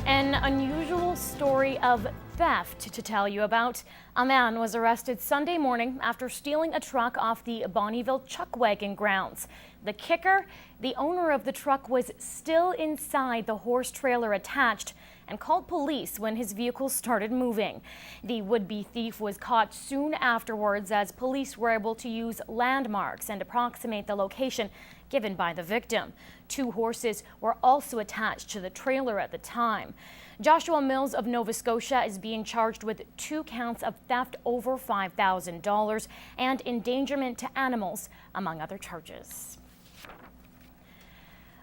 An unusual story of theft to tell you about. A man was arrested Sunday morning after stealing a truck off the Bonnyville chuck wagon grounds. The kicker, the owner of the truck was still inside the horse trailer attached and called police when his vehicle started moving. The would-be thief was caught soon afterwards as police were able to use landmarks and approximate the location given by the victim. 2 horses were also attached to the trailer at the time. Joshua Mills of Nova Scotia is being charged with 2 counts of theft over $5,000 and endangerment to animals, among other charges.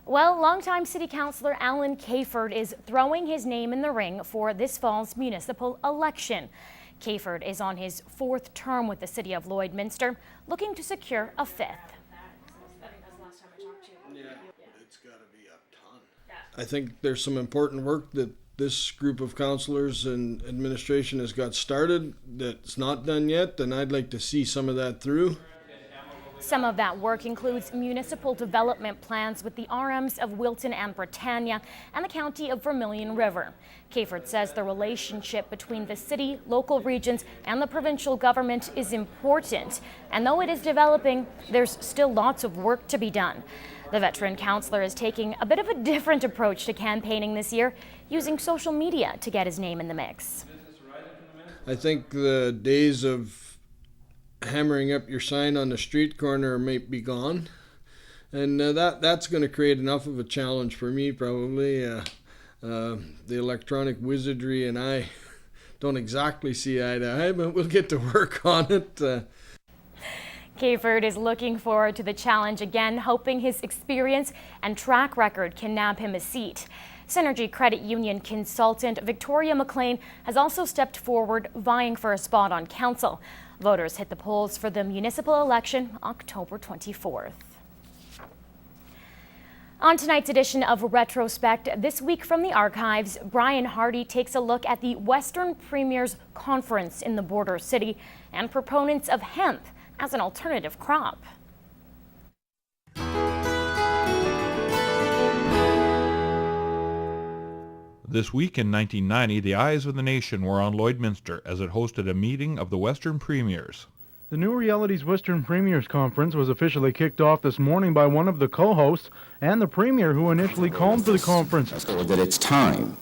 Well, longtime City Councillor Allan Cayford is throwing his name in the ring for this fall's municipal election. Cayford is on his 4th term with the City of Lloydminster, looking to secure a 5th. It's got to be a ton. I think there's some important work that this group of councillors and administration has got started that's not done yet, and I'd like to see some of that through. Some of that work includes municipal development plans with the RMs of Wilton and Britannia and the County of Vermilion River. Cayford says the relationship between the city, local regions, and the provincial government is important. And though it is developing, there's still lots of work to be done. The veteran councillor is taking a bit of a different approach to campaigning this year, using social media to get his name in the mix. I think the days of hammering up your sign on the street corner might be gone, and that's going to create enough of a challenge for me probably. The electronic wizardry and I don't exactly see eye to eye, but we'll get to work on it. Cayford is looking forward to the challenge again, hoping his experience and track record can nab him a seat. Synergy Credit Union consultant Victoria McLean has also stepped forward, vying for a spot on council. Voters hit the polls for the municipal election October 24th. On tonight's edition of Retrospect, this week from the archives, Brian Hardy takes a look at the Western Premiers Conference in the border city and proponents of hemp as an alternative crop. This week in 1990, the eyes of the nation were on Lloydminster as it hosted a meeting of the Western Premiers. The New Realities Western Premiers Conference was officially kicked off this morning by one of the co-hosts and the Premier who initially called for the conference. That it's time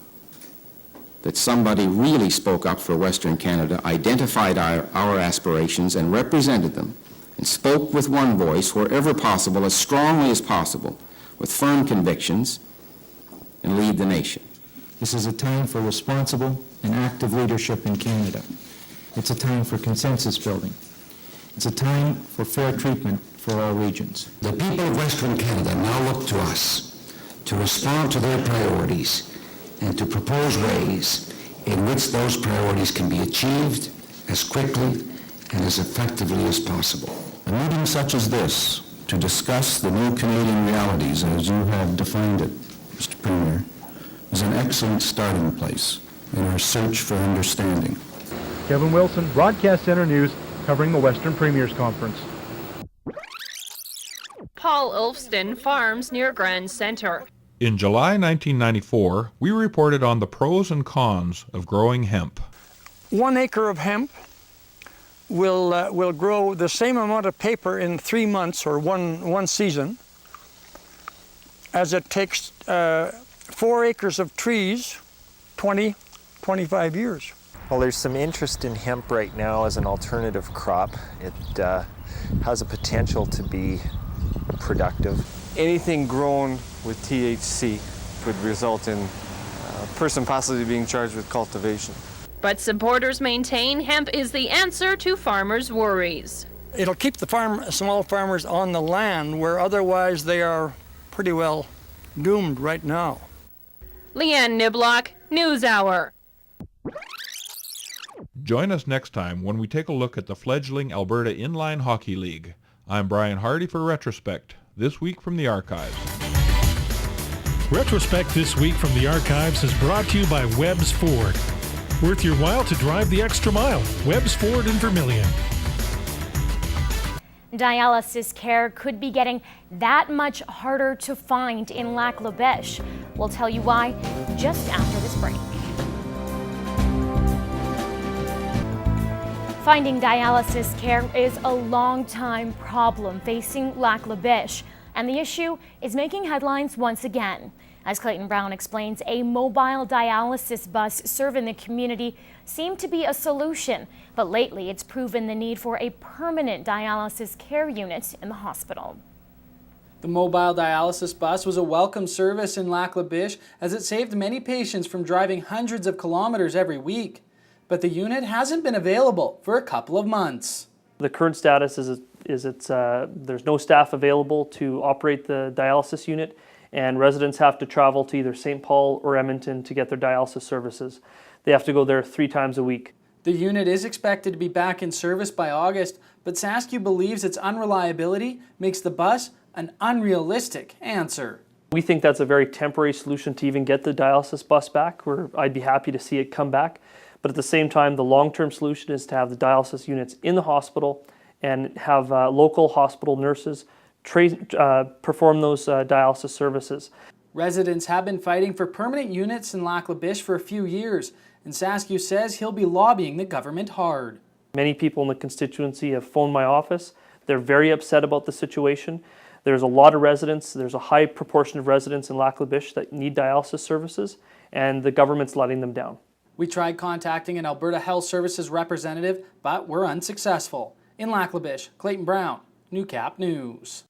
that somebody really spoke up for Western Canada, identified our aspirations and represented them, and spoke with one voice wherever possible, as strongly as possible, with firm convictions, and lead the nation. This is a time for responsible and active leadership in Canada. It's a time for consensus building. It's a time for fair treatment for all regions. The people of Western Canada now look to us to respond to their priorities and to propose ways in which those priorities can be achieved as quickly and as effectively as possible. A meeting such as this, to discuss the new Canadian realities as you have defined it, Mr. Premier, is an excellent starting place in our search for understanding. Kevin Wilson, Broadcast Center News, covering the Western Premiers Conference. Paul Ulfston farms near Grand Centre. In July 1994, we reported on the pros and cons of growing hemp. 1 acre of hemp will grow the same amount of paper in 3 months or one season as it takes 4 acres of trees, 25 years. Well, there's some interest in hemp right now as an alternative crop. It has a potential to be productive. Anything grown with THC would result in a person possibly being charged with cultivation. But supporters maintain hemp is the answer to farmers' worries. It'll keep the small farmers on the land where otherwise they are pretty well doomed right now. Leanne Niblock, NewsHour. Join us next time when we take a look at the fledgling Alberta Inline Hockey League. I'm Brian Hardy for Retrospect, this week from the archives. Retrospect this week from the archives is brought to you by Webbs Ford. Worth your while to drive the extra mile. Webbs Ford in Vermilion. Dialysis care could be getting that much harder to find in Lac La Biche. We'll tell you why just after this break. Finding dialysis care is a long-time problem facing Lac La Biche, and the issue is making headlines once again. As Clayton Brown explains, a mobile dialysis bus serving the community seemed to be a solution, but lately it's proven the need for a permanent dialysis care unit in the hospital. The mobile dialysis bus was a welcome service in Lac La Biche as it saved many patients from driving hundreds of kilometers every week. But the unit hasn't been available for a couple of months. The current status is there's no staff available to operate the dialysis unit, and residents have to travel to either St. Paul or Edmonton to get their dialysis services. They have to go there 3 times a week. The unit is expected to be back in service by August, but Saskey believes its unreliability makes the bus an unrealistic answer. We think that's a very temporary solution to even get the dialysis bus back, where I'd be happy to see it come back. But at the same time, the long-term solution is to have the dialysis units in the hospital and have local hospital nurses perform those dialysis services. Residents have been fighting for permanent units in Lac La Biche for a few years, and Saskey says he'll be lobbying the government hard. Many people in the constituency have phoned my office. They're very upset about the situation. There's a lot of residents, there's a high proportion of residents in Lac La Biche that need dialysis services, and the government's letting them down. We tried contacting an Alberta Health Services representative, but were unsuccessful. In Lac La Biche, Clayton Brown, Newcap News.